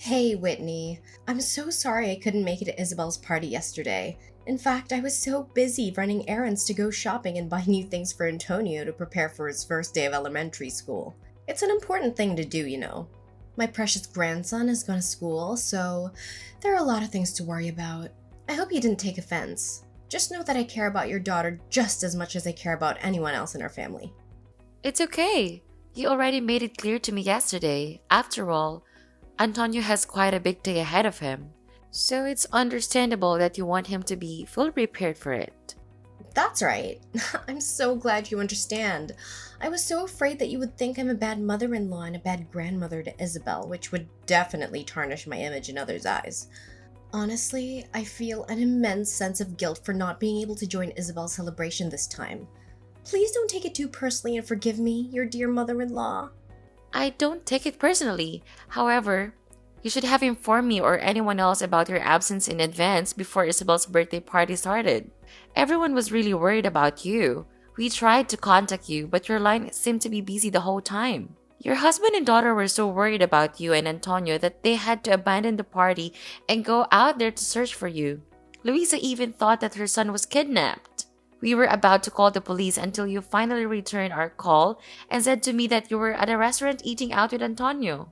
Hey, Whitney. I'm so sorry I couldn't make it to Isabel's party yesterday. In fact, I was so busy running errands to go shopping and buy new things for Antonio to prepare for his first day of elementary school. It's an important thing to do, you know. My precious grandson has gone to school, so there are a lot of things to worry about. I hope you didn't take offense. Just know that I care about your daughter just as much as I care about anyone else in our family. It's okay. You already made it clear to me yesterday. After all, Antonio has quite a big day ahead of him. So it's understandable that you want him to be fully prepared for it. That's right. I'm so glad you understand. I was so afraid that you would think I'm a bad mother in law and a bad grandmother to Isabel, which would definitely tarnish my image in others' eyes. Honestly, I feel an immense sense of guilt for not being able to join Isabel's celebration this time. Please don't take it too personally and forgive me, your dear mother in law. I don't take it personally. However, you should have informed me or anyone else about your absence in advance before Isabel's birthday party started. Everyone was really worried about you. We tried to contact you, but your line seemed to be busy the whole time. Your husband and daughter were so worried about you and Antonio that they had to abandon the party and go out there to search for you. Luisa even thought that her son was kidnapped. We were about to call the police until you finally returned our call and said to me that you were at a restaurant eating out with Antonio.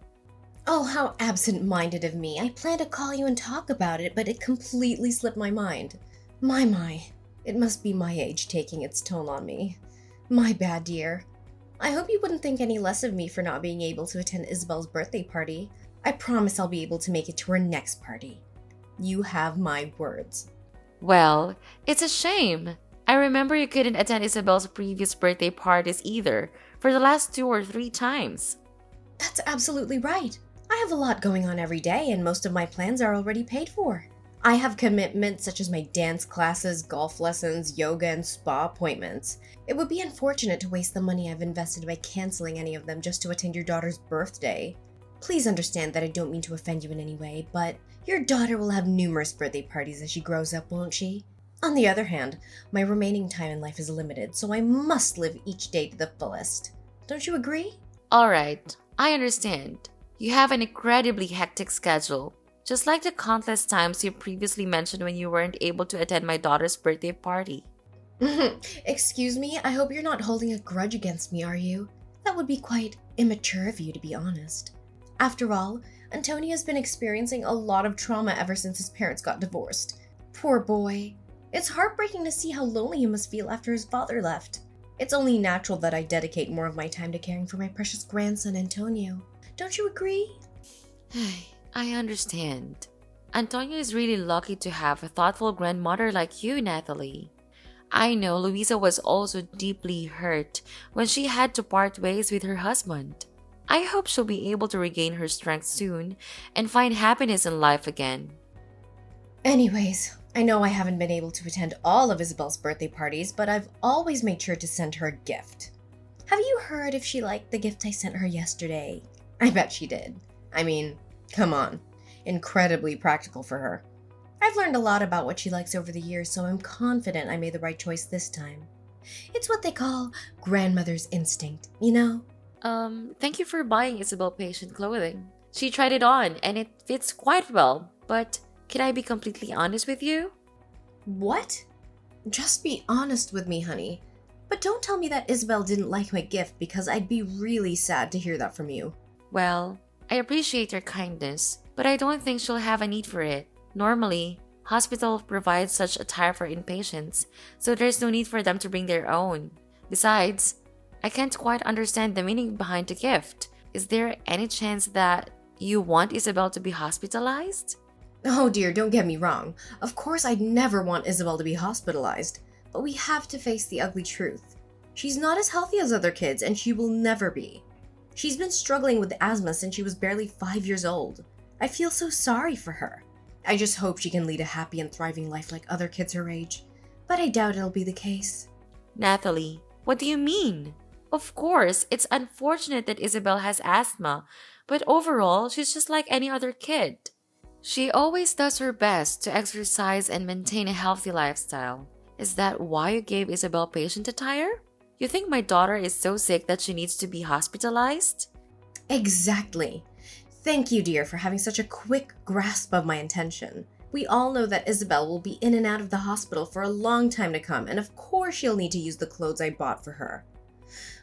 Oh, how absent-minded of me. I planned to call you and talk about it, but it completely slipped my mind. My. It must be my age taking its toll on me. My bad, dear. I hope you wouldn't think any less of me for not being able to attend Isabel's birthday party. I promise I'll be able to make it to her next party. You have my words. Well, it's a shame. I remember you couldn't attend Isabel's previous birthday parties either, for the last 2 or 3 times. That's absolutely right. I have a lot going on every day, and most of my plans are already paid for. I have commitments such as my dance classes, golf lessons, yoga, and spa appointments. It would be unfortunate to waste the money I've invested by canceling any of them just to attend your daughter's birthday. Please understand that I don't mean to offend you in any way, but your daughter will have numerous birthday parties as she grows up, won't she? On the other hand, my remaining time in life is limited, so I must live each day to the fullest. Don't you agree? Alright, I understand. You have an incredibly hectic schedule, just like the countless times you previously mentioned when you weren't able to attend my daughter's birthday party. Excuse me, I hope you're not holding a grudge against me, are you? That would be quite immature of you, to be honest. After all, Antonia's been experiencing a lot of trauma ever since his parents got divorced. Poor boy. It's heartbreaking to see how lonely he must feel after his father left. It's only natural that I dedicate more of my time to caring for my precious grandson, Antonio. Don't you agree? I understand. Antonio is really lucky to have a thoughtful grandmother like you, Natalie. I know Luisa was also deeply hurt when she had to part ways with her husband. I hope she'll be able to regain her strength soon and find happiness in life again. Anyways, I know I haven't been able to attend all of Isabel's birthday parties, but I've always made sure to send her a gift. Have you heard if she liked the gift I sent her yesterday? I bet she did. I mean, come on. Incredibly practical for her. I've learned a lot about what she likes over the years, so I'm confident I made the right choice this time. It's what they call grandmother's instinct, you know? Thank you for buying Isabel patient clothing. She tried it on and it fits quite well, but can I be completely honest with you? What? Just be honest with me, honey. But don't tell me that Isabel didn't like my gift because I'd be really sad to hear that from you. Well, I appreciate your kindness, but I don't think she'll have a need for it. Normally, hospital provides such attire for inpatients, so there's no need for them to bring their own. Besides, I can't quite understand the meaning behind the gift. Is there any chance that you want Isabel to be hospitalized? Oh dear, don't get me wrong. Of course I'd never want Isabel to be hospitalized, but we have to face the ugly truth. She's not as healthy as other kids, and she will never be. She's been struggling with asthma since she was barely 5 years old. I feel so sorry for her. I just hope she can lead a happy and thriving life like other kids her age, but I doubt it'll be the case. Natalie, what do you mean? Of course, it's unfortunate that Isabel has asthma, but overall, she's just like any other kid. She always does her best to exercise and maintain a healthy lifestyle. Is that why you gave Isabel patient attire? You think my daughter is so sick that she needs to be hospitalized? Exactly. Thank you, dear, for having such a quick grasp of my intention. We all know that Isabel will be in and out of the hospital for a long time to come, and of course she'll need to use the clothes I bought for her.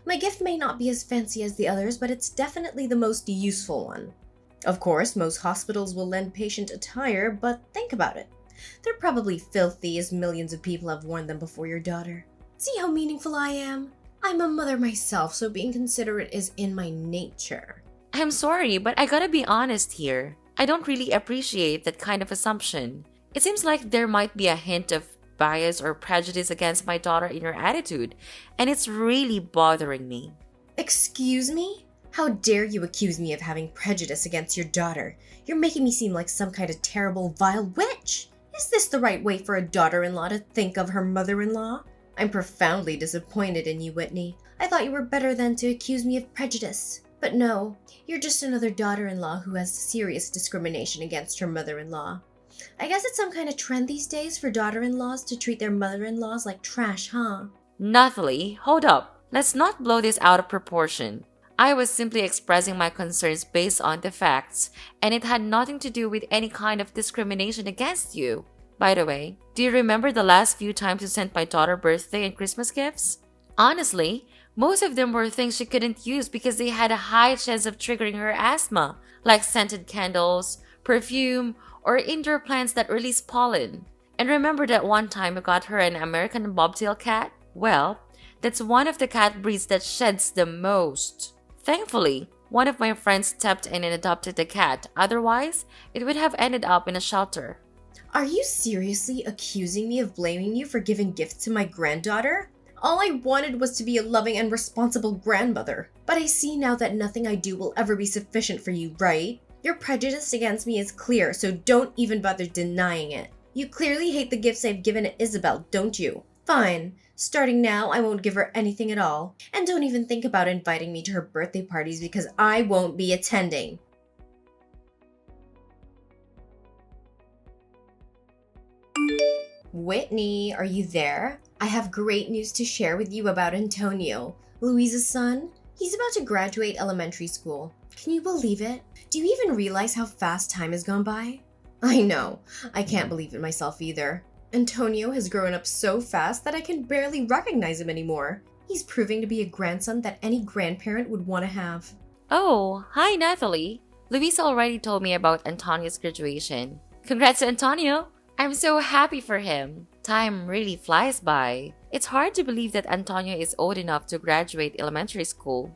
My gift may not be as fancy as the others, but it's definitely the most useful one. Of course, most hospitals will lend patient attire, but think about it. They're probably filthy, as millions of people have worn them before your daughter. See how meaningful I am? I'm a mother myself, so being considerate is in my nature. I'm sorry, but I gotta be honest here. I don't really appreciate that kind of assumption. It seems like there might be a hint of bias or prejudice against my daughter in your attitude, and it's really bothering me. Excuse me? How dare you accuse me of having prejudice against your daughter? You're making me seem like some kind of terrible, vile witch. Is this the right way for a daughter-in-law to think of her mother-in-law? I'm profoundly disappointed in you, Whitney. I thought you were better than to accuse me of prejudice. But no, you're just another daughter-in-law who has serious discrimination against her mother-in-law. I guess it's some kind of trend these days for daughter-in-laws to treat their mother-in-laws like trash, huh? Nathalie, hold up. Let's not blow this out of proportion. I was simply expressing my concerns based on the facts, and it had nothing to do with any kind of discrimination against you. By the way, do you remember the last few times you sent my daughter birthday and Christmas gifts? Honestly, most of them were things she couldn't use because they had a high chance of triggering her asthma, like scented candles, perfume, or indoor plants that release pollen. And remember that one time I got her an American bobtail cat? Well, that's one of the cat breeds that sheds the most. Thankfully, one of my friends stepped in and adopted the cat. Otherwise, it would have ended up in a shelter. Are you seriously accusing me of blaming you for giving gifts to my granddaughter? All I wanted was to be a loving and responsible grandmother. But I see now that nothing I do will ever be sufficient for you, right? Your prejudice against me is clear, so don't even bother denying it. You clearly hate the gifts I've given to Isabel, don't you? Fine. Starting now, I won't give her anything at all. And don't even think about inviting me to her birthday parties because I won't be attending. Whitney, are you there? I have great news to share with you about Antonio, Louisa's son. He's about to graduate elementary school. Can you believe it? Do you even realize how fast time has gone by? I know. I can't believe it myself either. Antonio has grown up so fast that I can barely recognize him anymore. He's proving to be a grandson that any grandparent would want to have. Oh, hi Nathalie. Luisa already told me about Antonio's graduation. Congrats to Antonio! I'm so happy for him. Time really flies by. It's hard to believe that Antonio is old enough to graduate elementary school.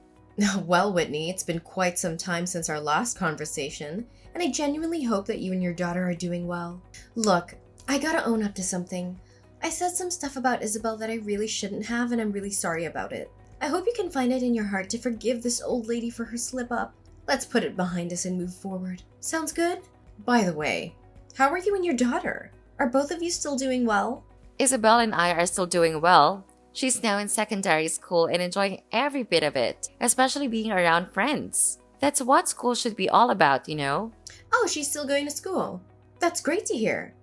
Well, Whitney, it's been quite some time since our last conversation, and I genuinely hope that you and your daughter are doing well. Look, I gotta own up to something. I said some stuff about Isabel that I really shouldn't have, and I'm really sorry about it. I hope you can find it in your heart to forgive this old lady for her slip-up. Let's put it behind us and move forward. Sounds good? By the way, how are you and your daughter? Are both of you still doing well? Isabel and I are still doing well. She's now in secondary school and enjoying every bit of it, especially being around friends. That's what school should be all about, you know? Oh, she's still going to school. That's great to hear.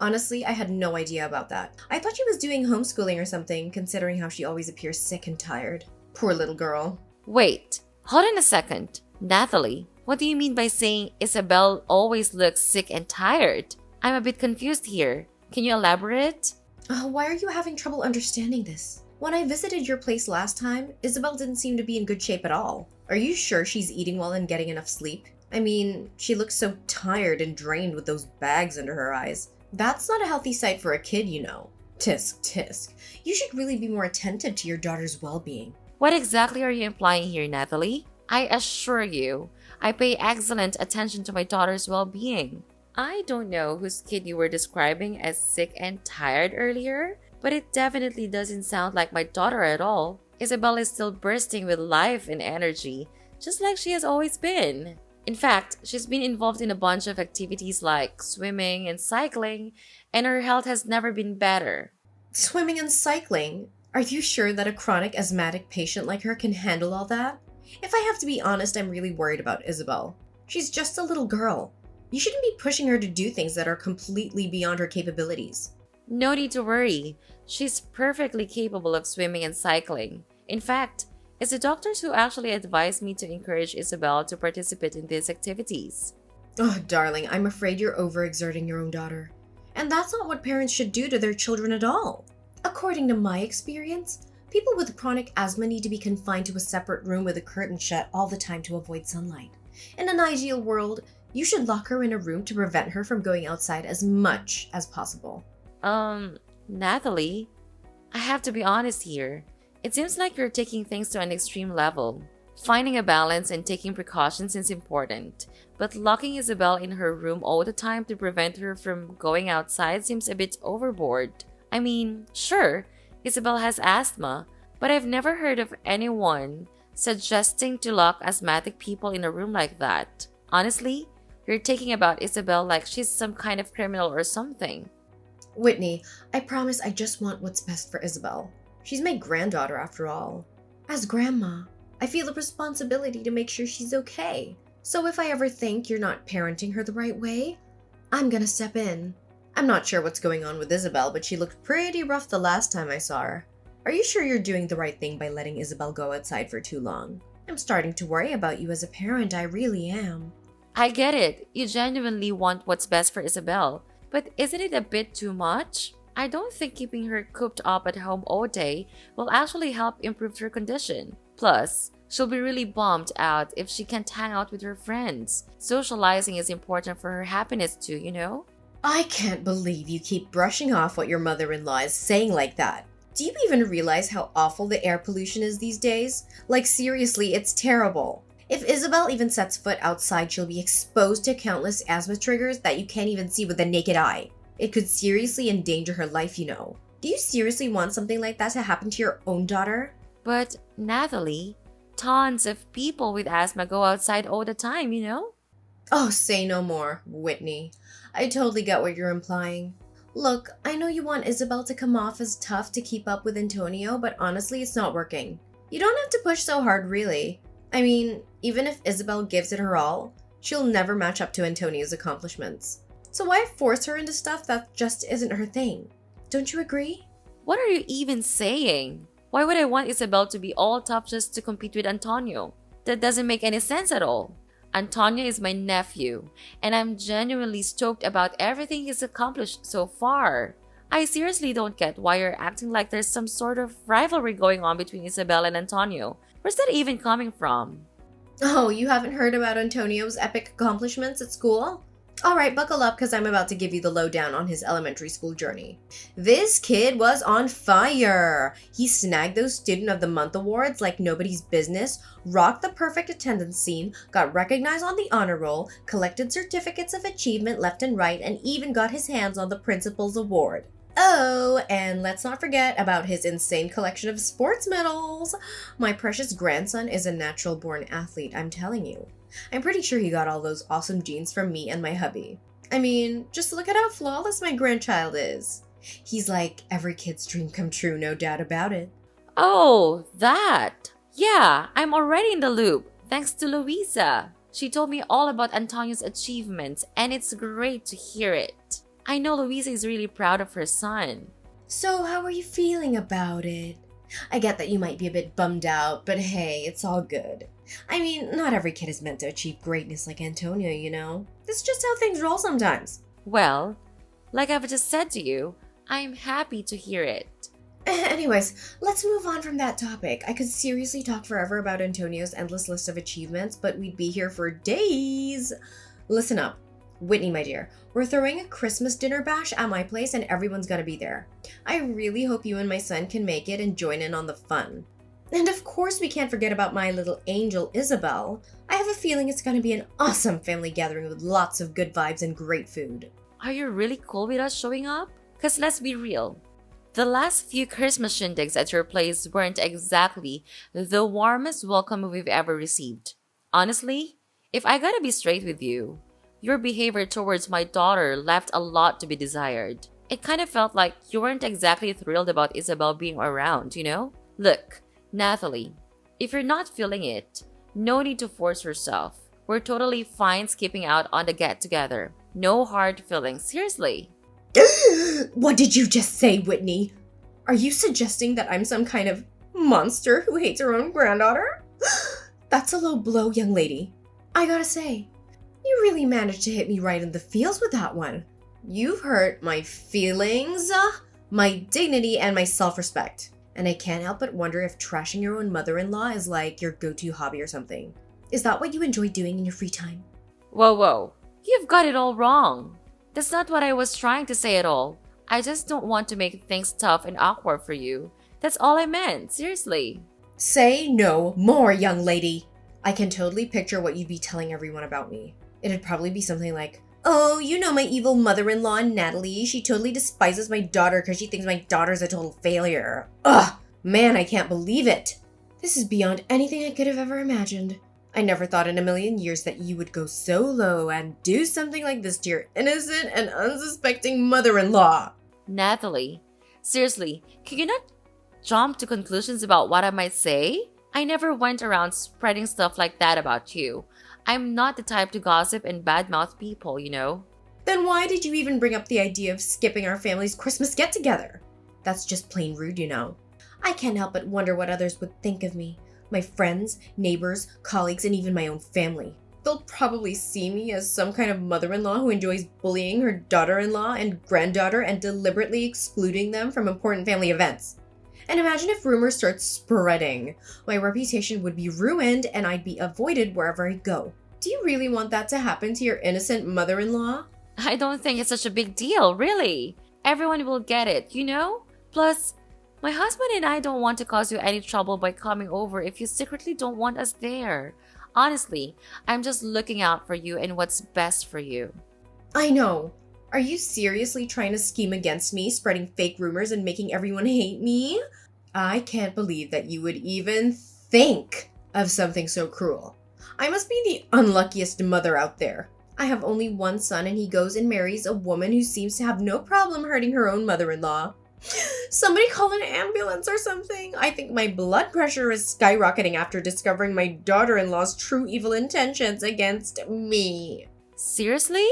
Honestly, I had no idea about that. I thought she was doing homeschooling or something, considering how she always appears sick and tired. Poor little girl. Wait, hold on a second. Nathalie, what do you mean by saying Isabel always looks sick and tired? I'm a bit confused here. Can you elaborate? Why are you having trouble understanding this? When I visited your place last time, Isabel didn't seem to be in good shape at all. Are you sure she's eating well and getting enough sleep? I mean, she looks so tired and drained with those bags under her eyes. That's not a healthy sight for a kid, you know. Tisk, tisk. You should really be more attentive to your daughter's well-being. What exactly are you implying here, Nathalie? I assure you, I pay excellent attention to my daughter's well-being. I don't know whose kid you were describing as sick and tired earlier, but it definitely doesn't sound like my daughter at all. Isabel is still bursting with life and energy, just like she has always been. In fact, she's been involved in a bunch of activities like swimming and cycling, and her health has never been better. Swimming and cycling? Are you sure that a chronic asthmatic patient like her can handle all that? If I have to be honest, I'm really worried about Isabel. She's just a little girl. You shouldn't be pushing her to do things that are completely beyond her capabilities. No need to worry. She's perfectly capable of swimming and cycling. In fact, It's the doctors who actually advised me to encourage Isabel to participate in these activities. Oh, darling, I'm afraid you're overexerting your own daughter. And that's not what parents should do to their children at all. According to my experience, people with chronic asthma need to be confined to a separate room with a curtain shut all the time to avoid sunlight. In an ideal world, you should lock her in a room to prevent her from going outside as much as possible. Natalie, I have to be honest here. It seems like you're taking things to an extreme level. Finding a balance and taking precautions is important, but locking Isabel in her room all the time to prevent her from going outside seems a bit overboard. I mean, sure, Isabel has asthma, but I've never heard of anyone suggesting to lock asthmatic people in a room like that. Honestly, you're taking about Isabel like she's some kind of criminal or something. Whitney, I promise I just want what's best for Isabel. She's my granddaughter after all. As grandma, I feel a responsibility to make sure she's okay. So if I ever think you're not parenting her the right way, I'm gonna step in. I'm not sure what's going on with Isabel, but she looked pretty rough the last time I saw her. Are you sure you're doing the right thing by letting Isabel go outside for too long? I'm starting to worry about you as a parent, I really am. I get it. You genuinely want what's best for Isabel. But isn't it a bit too much? I don't think keeping her cooped up at home all day will actually help improve her condition. Plus, she'll be really bummed out if she can't hang out with her friends. Socializing is important for her happiness too, you know? I can't believe you keep brushing off what your mother-in-law is saying like that. Do you even realize how awful the air pollution is these days? Like seriously, it's terrible. If Isabel even sets foot outside, she'll be exposed to countless asthma triggers that you can't even see with the naked eye. It could seriously endanger her life, you know. Do you seriously want something like that to happen to your own daughter? But, Natalie, tons of people with asthma go outside all the time, you know? Oh, say no more, Whitney. I totally get what you're implying. Look, I know you want Isabel to come off as tough to keep up with Antonio, but honestly, it's not working. You don't have to push so hard, really. I mean, even if Isabel gives it her all, she'll never match up to Antonio's accomplishments. So why force her into stuff that just isn't her thing? Don't you agree? What are you even saying? Why would I want Isabel to be all tough just to compete with Antonio? That doesn't make any sense at all. Antonio is my nephew, and I'm genuinely stoked about everything he's accomplished so far. I seriously don't get why you're acting like there's some sort of rivalry going on between Isabel and Antonio. Where's that even coming from? Oh, you haven't heard about Antonio's epic accomplishments at school? Alright, buckle up because I'm about to give you the lowdown on his elementary school journey. This kid was on fire! He snagged those Student of the Month awards like nobody's business, rocked the perfect attendance scene, got recognized on the honor roll, collected certificates of achievement left and right, and even got his hands on the principal's award. Oh, and let's not forget about his insane collection of sports medals. My precious grandson is a natural-born athlete, I'm telling you. I'm pretty sure he got all those awesome genes from me and my hubby. I mean, just look at how flawless my grandchild is. He's like every kid's dream come true, no doubt about it. Oh, that! Yeah, I'm already in the loop, thanks to Louisa. She told me all about Antonio's achievements, and it's great to hear it. I know Louisa is really proud of her son. So how are you feeling about it? I get that you might be a bit bummed out, but hey, it's all good. I mean, not every kid is meant to achieve greatness like Antonio, you know? That's just how things roll sometimes. Well, like I've just said to you, I'm happy to hear it. Anyways, let's move on from that topic. I could seriously talk forever about Antonio's endless list of achievements, but we'd be here for days. Listen up. Whitney, my dear, we're throwing a Christmas dinner bash at my place and everyone's gotta be there. I really hope you and my son can make it and join in on the fun. And of course we can't forget about my little angel, Isabel. I have a feeling it's gonna be an awesome family gathering with lots of good vibes and great food. Are you really cool with us showing up? Cause let's be real. The last few Christmas shindigs at your place weren't exactly the warmest welcome we've ever received. Honestly, if I gotta be straight with you, your behavior towards my daughter left a lot to be desired. It kind of felt like you weren't exactly thrilled about Isabel being around, you know? Look, Natalie, if you're not feeling it, no need to force yourself. We're totally fine skipping out on the get-together. No hard feelings, seriously. What did you just say, Whitney? Are you suggesting that I'm some kind of Monster who hates her own granddaughter? That's a low blow, young lady. I gotta say, you really managed to hit me right in the feels with that one. You've hurt my feelings, my dignity, and my self-respect. And I can't help but wonder if trashing your own mother-in-law is like your go-to hobby or something. Is that what you enjoy doing in your free time? Whoa, whoa. You've got it all wrong. That's not what I was trying to say at all. I just don't want to make things tough and awkward for you. That's all I meant, seriously. Say no more, young lady. I can totally picture what you'd be telling everyone about me. It'd probably be something like, oh, you know my evil mother-in-law, Natalie. She totally despises my daughter because she thinks my daughter's a total failure. Ugh, man, I can't believe it. This is beyond anything I could have ever imagined. I never thought in a million years that you would go so low and do something like this to your innocent and unsuspecting mother-in-law. Natalie, seriously, can you not jump to conclusions about what I might say? I never went around spreading stuff like that about you. I'm not the type to gossip and badmouth people, you know? Then why did you even bring up the idea of skipping our family's Christmas get-together? That's just plain rude, you know. I can't help but wonder what others would think of me. My friends, neighbors, colleagues, and even my own family. They'll probably see me as some kind of mother-in-law who enjoys bullying her daughter-in-law and granddaughter and deliberately excluding them from important family events. And imagine if rumors start spreading. My reputation would be ruined and I'd be avoided wherever I go. Do you really want that to happen to your innocent mother-in-law? I don't think it's such a big deal, really. Everyone will get it, you know? Plus, my husband and I don't want to cause you any trouble by coming over if you secretly don't want us there. Honestly, I'm just looking out for you and what's best for you. I know. Are you seriously trying to scheme against me, spreading fake rumors and making everyone hate me? I can't believe that you would even think of something so cruel. I must be the unluckiest mother out there. I have only one son and he goes and marries a woman who seems to have no problem hurting her own mother-in-law. Somebody call an ambulance or something. I think my blood pressure is skyrocketing after discovering my daughter-in-law's true evil intentions against me. Seriously?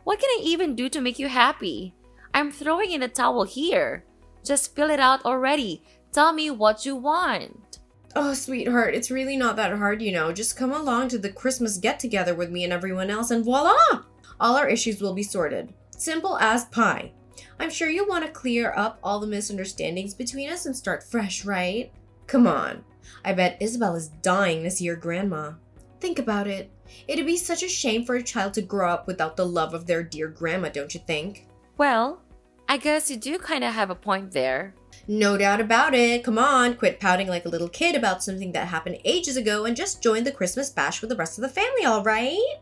What can I even do to make you happy? I'm throwing in the towel here. Just spill it out already. Tell me what you want. Oh, sweetheart, it's really not that hard, you know. Just come along to the Christmas get-together with me and everyone else and voila! All our issues will be sorted. Simple as pie. I'm sure you'll want to clear up all the misunderstandings between us and start fresh, right? Come on. I bet Isabel is dying to see her grandma. Think about it. It'd be such a shame for a child to grow up without the love of their dear grandma, don't you think? Well, I guess you do kind of have a point there. No doubt about it. Come on, quit pouting like a little kid about something that happened ages ago and just join the Christmas bash with the rest of the family, all right?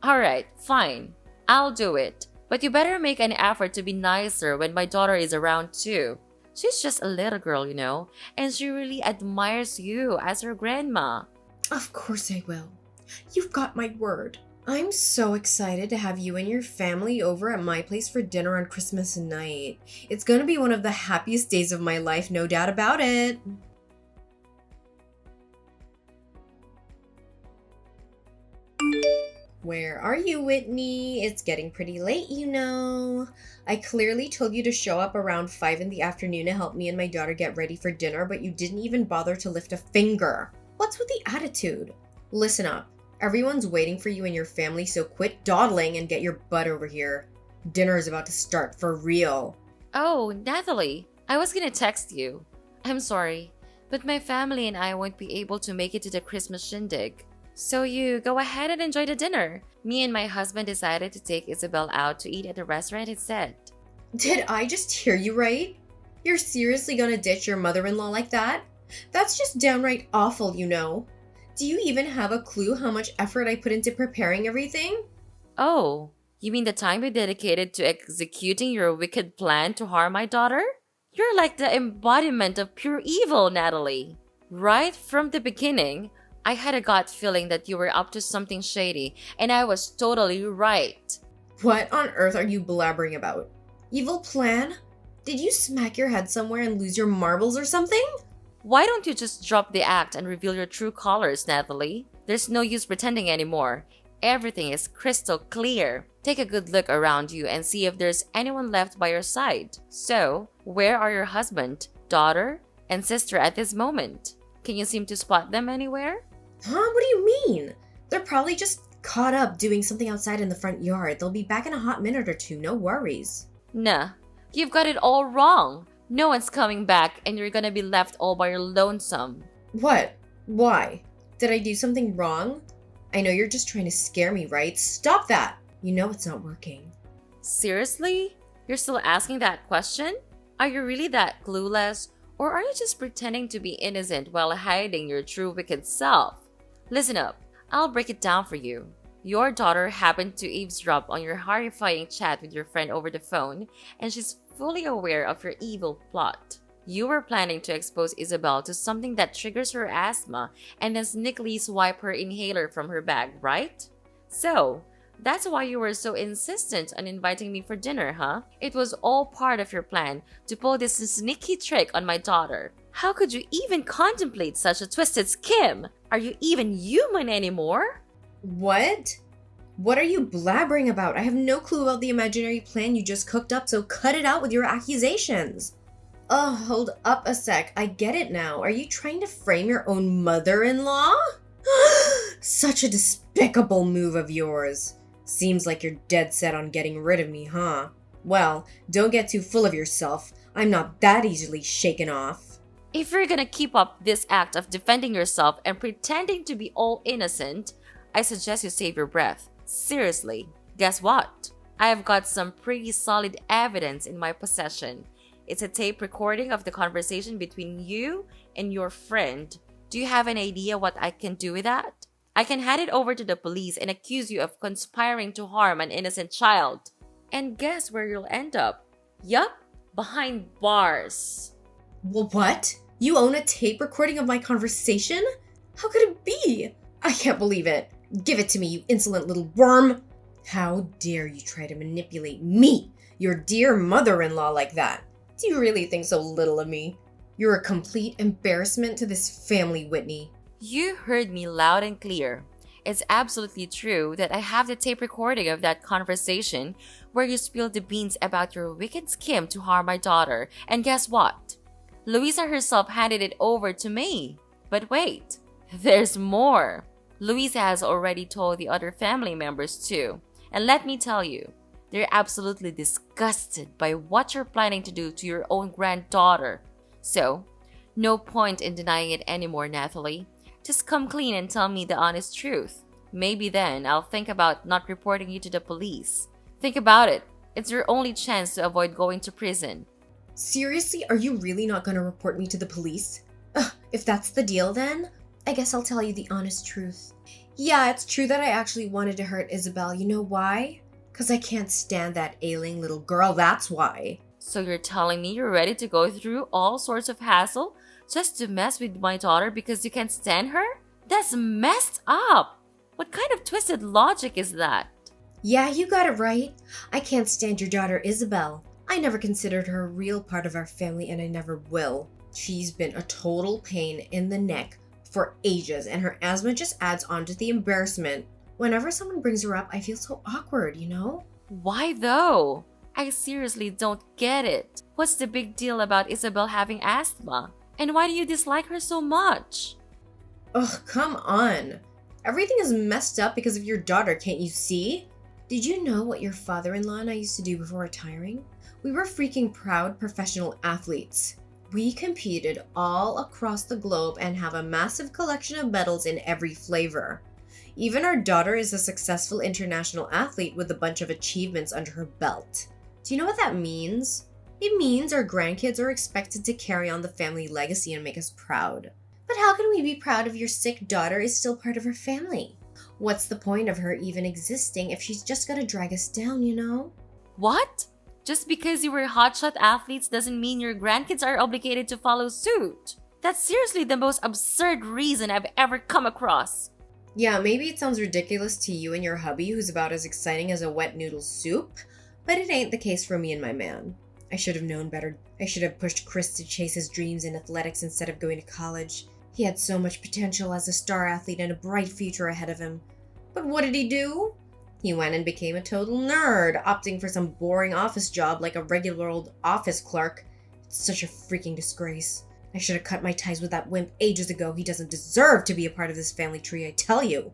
Alright, fine. I'll do it. But you better make an effort to be nicer when my daughter is around too. She's just a little girl, you know, and she really admires you as her grandma. Of course I will. You've got my word. I'm so excited to have you and your family over at my place for dinner on Christmas night. It's gonna be one of the happiest days of my life, no doubt about it. Where are you, Whitney? It's getting pretty late, you know. I clearly told you to show up around 5 in the afternoon to help me and my daughter get ready for dinner, but you didn't even bother to lift a finger. What's with the attitude? Listen up. Everyone's waiting for you and your family, so quit dawdling and get your butt over here. Dinner is about to start for real. Oh, Natalie, I was gonna text you. I'm sorry, but my family and I won't be able to make it to the Christmas shindig. So you go ahead and enjoy the dinner. Me and my husband decided to take Isabel out to eat at the restaurant instead. Did I just hear you right? You're seriously gonna ditch your mother-in-law like that? That's just downright awful, you know. Do you even have a clue how much effort I put into preparing everything? Oh, you mean the time you dedicated to executing your wicked plan to harm my daughter? You're like the embodiment of pure evil, Natalie. Right from the beginning, I had a gut feeling that you were up to something shady, and I was totally right. What on earth are you blabbering about? Evil plan? Did you smack your head somewhere and lose your marbles or something? Why don't you just drop the act and reveal your true colors, Natalie? There's no use pretending anymore. Everything is crystal clear. Take a good look around you and see if there's anyone left by your side. So, where are your husband, daughter, and sister at this moment. Can you seem to spot them anywhere? Huh? What do you mean? They're probably just caught up doing something outside in the front yard. They'll be back in a hot minute or two, no worries. Nah, you've got it all wrong. No one's coming back and you're gonna be left all by your lonesome. What? Why? Did I do something wrong? I know you're just trying to scare me, right? Stop that! You know it's not working. Seriously? You're still asking that question? Are you really that clueless? Or are you just pretending to be innocent while hiding your true wicked self? Listen up, I'll break it down for you. Your daughter happened to eavesdrop on your horrifying chat with your friend over the phone, and she's fully aware of your evil plot. You were planning to expose Isabel to something that triggers her asthma and then sneakily swipe her inhaler from her bag, right? So, that's why you were so insistent on inviting me for dinner, huh? It was all part of your plan to pull this sneaky trick on my daughter. How could you even contemplate such a twisted scheme? Are you even human anymore? What? What are you blabbering about? I have no clue about the imaginary plan you just cooked up, so cut it out with your accusations. Oh, hold up a sec. I get it now. Are you trying to frame your own mother-in-law? Such a despicable move of yours. Seems like you're dead set on getting rid of me, huh? Well, don't get too full of yourself. I'm not that easily shaken off. If you're gonna keep up this act of defending yourself and pretending to be all innocent, I suggest you save your breath. Seriously, guess what? I have got some pretty solid evidence in my possession. It's a tape recording of the conversation between you and your friend. Do you have an idea what I can do with that? I can hand it over to the police and accuse you of conspiring to harm an innocent child. And guess where you'll end up? Yup, behind bars. Well, what? You own a tape recording of my conversation? How could it be? I can't believe it. Give it to me, you insolent little worm. How dare you try to manipulate me, your dear mother-in-law, like that? Do you really think so little of me? You're a complete embarrassment to this family, Whitney. You heard me loud and clear. It's absolutely true that I have the tape recording of that conversation where you spilled the beans about your wicked scheme to harm my daughter. And guess what? Louisa herself handed it over to me. But wait, there's more. Louisa has already told the other family members too. And let me tell you, they're absolutely disgusted by what you're planning to do to your own granddaughter. So, no point in denying it anymore, Nathalie. Just come clean and tell me the honest truth. Maybe then I'll think about not reporting you to the police. Think about it. It's your only chance to avoid going to prison. Seriously, are you really not going to report me to the police? Ugh, if that's the deal then, I guess I'll tell you the honest truth. Yeah, it's true that I actually wanted to hurt Isabel. You know why? Because I can't stand that ailing little girl, that's why. So you're telling me you're ready to go through all sorts of hassle just to mess with my daughter because you can't stand her? That's messed up! What kind of twisted logic is that? Yeah, you got it right. I can't stand your daughter Isabel. I never considered her a real part of our family and I never will. She's been a total pain in the neck for ages and her asthma just adds on to the embarrassment. Whenever someone brings her up, I feel so awkward, you know? Why though? I seriously don't get it. What's the big deal about Isabel having asthma? And why do you dislike her so much? Ugh, come on. Everything is messed up because of your daughter, can't you see? Did you know what your father-in-law and I used to do before retiring? We were freaking proud professional athletes. We competed all across the globe and have a massive collection of medals in every flavor. Even our daughter is a successful international athlete with a bunch of achievements under her belt. Do you know what that means? It means our grandkids are expected to carry on the family legacy and make us proud. But how can we be proud if your sick daughter is still part of our family? What's the point of her even existing if she's just gonna drag us down, you know? What? Just because you were hotshot athletes doesn't mean your grandkids are obligated to follow suit. That's seriously the most absurd reason I've ever come across. Yeah, maybe it sounds ridiculous to you and your hubby who's about as exciting as a wet noodle soup, but it ain't the case for me and my man. I should have known better. I should have pushed Chris to chase his dreams in athletics instead of going to college. He had so much potential as a star athlete and a bright future ahead of him. But what did he do? He went and became a total nerd, opting for some boring office job like a regular old office clerk. It's such a freaking disgrace. I should have cut my ties with that wimp ages ago. He doesn't deserve to be a part of this family tree, I tell you.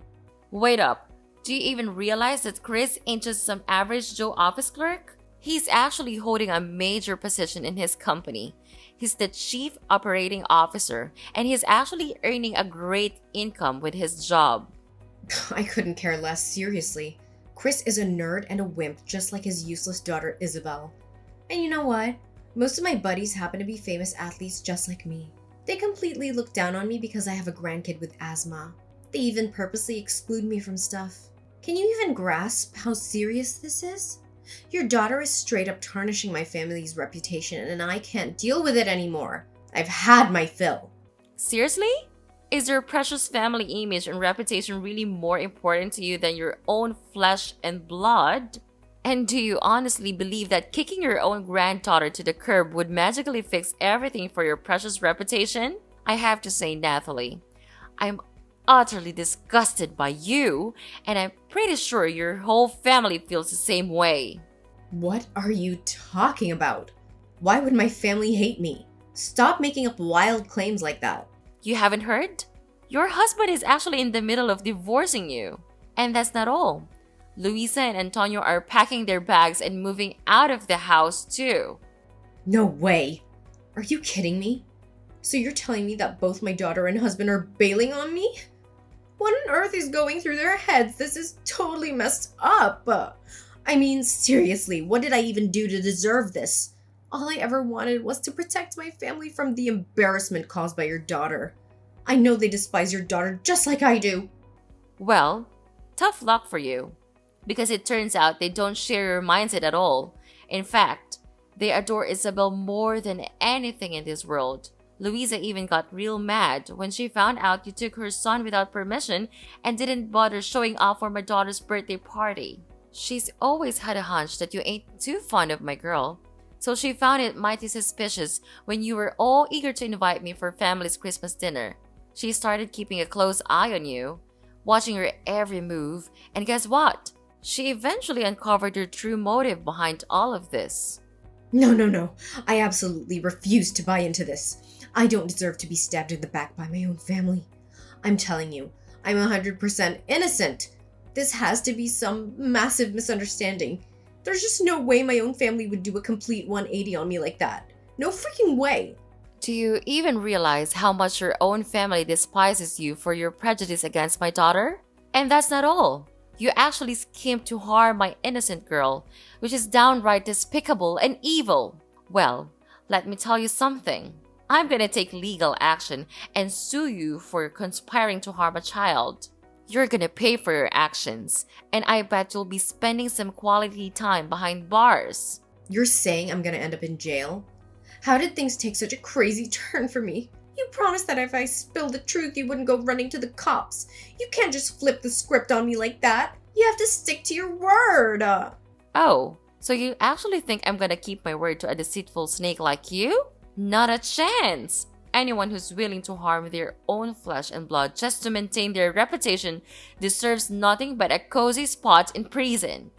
Wait up. Do you even realize that Chris ain't just some average Joe office clerk? He's actually holding a major position in his company. He's the chief operating officer, and he's actually earning a great income with his job. I couldn't care less, seriously. Chris is a nerd and a wimp, just like his useless daughter Isabel. And you know what? Most of my buddies happen to be famous athletes just like me. They completely look down on me because I have a grandkid with asthma. They even purposely exclude me from stuff. Can you even grasp how serious this is? Your daughter is straight up tarnishing my family's reputation, and I can't deal with it anymore. I've had my fill. Seriously? Is your precious family image and reputation really more important to you than your own flesh and blood? And do you honestly believe that kicking your own granddaughter to the curb would magically fix everything for your precious reputation? I have to say, Nathalie, I'm utterly disgusted by you, and I'm pretty sure your whole family feels the same way. What are you talking about? Why would my family hate me? Stop making up wild claims like that. You haven't heard? Your husband is actually in the middle of divorcing you. And that's not all. Luisa and Antonio are packing their bags and moving out of the house too. No way. Are you kidding me? So you're telling me that both my daughter and husband are bailing on me? What on earth is going through their heads? This is totally messed up. I mean, seriously, what did I even do to deserve this? All I ever wanted was to protect my family from the embarrassment caused by your daughter. I know they despise your daughter just like I do. Well, tough luck for you. Because it turns out they don't share your mindset at all. In fact, they adore Isabel more than anything in this world. Louisa even got real mad when she found out you took her son without permission and didn't bother showing off for my daughter's birthday party. She's always had a hunch that you ain't too fond of my girl. So she found it mighty suspicious when you were all eager to invite me for family's Christmas dinner. She started keeping a close eye on you, watching your every move, and guess what? She eventually uncovered your true motive behind all of this. No. I absolutely refuse to buy into this. I don't deserve to be stabbed in the back by my own family. I'm telling you, I'm 100% innocent. This has to be some massive misunderstanding. There's just no way my own family would do a complete 180 on me like that. No freaking way. Do you even realize how much your own family despises you for your prejudice against my daughter? And that's not all. You actually schemed to harm my innocent girl, which is downright despicable and evil. Well, let me tell you something. I'm gonna take legal action and sue you for conspiring to harm a child. You're gonna pay for your actions, and I bet you'll be spending some quality time behind bars. You're saying I'm gonna end up in jail? How did things take such a crazy turn for me? You promised that if I spilled the truth, you wouldn't go running to the cops. You can't just flip the script on me like that. You have to stick to your word. Oh, so you actually think I'm gonna keep my word to a deceitful snake like you? Not a chance! Anyone who's willing to harm their own flesh and blood just to maintain their reputation deserves nothing but a cozy spot in prison.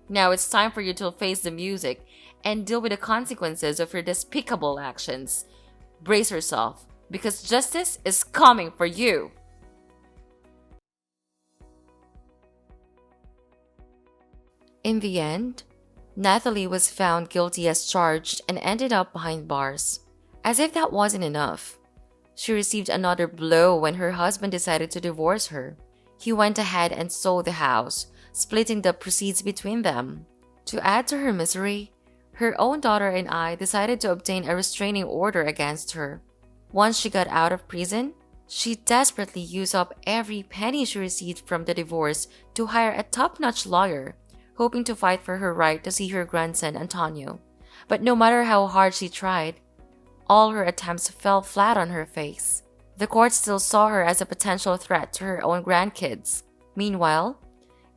Now it's time for you to face the music and deal with the consequences of your despicable actions. Brace yourself, because justice is coming for you. In the end, Nathalie was found guilty as charged and ended up behind bars. As if that wasn't enough, she received another blow when her husband decided to divorce her. He went ahead and sold the house, splitting the proceeds between them. To add to her misery, her own daughter and I decided to obtain a restraining order against her. Once she got out of prison, she desperately used up every penny she received from the divorce to hire a top-notch lawyer, hoping to fight for her right to see her grandson Antonio. But no matter how hard she tried, all her attempts fell flat on her face. The court still saw her as a potential threat to her own grandkids. Meanwhile,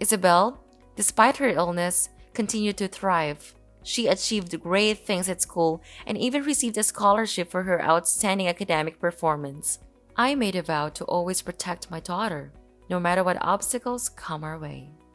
Isabel, despite her illness, continued to thrive. She achieved great things at school and even received a scholarship for her outstanding academic performance. I made a vow to always protect my daughter, no matter what obstacles come our way.